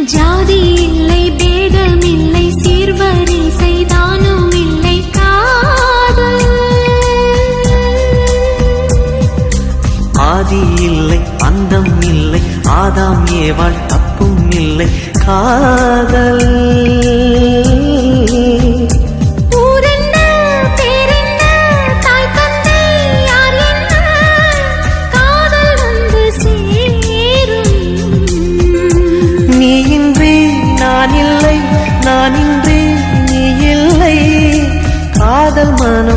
ஜாதி இல்லை பேதம் இல்லை சீர்வரிசை தானும் இல்லை காதல் ஆதி இல்லை அந்தம் இல்லை ஆதாம் ஏவாள் தப்பும் இல்லை காதல் நான் இன்றி நீ இல்லை காதல் மனம்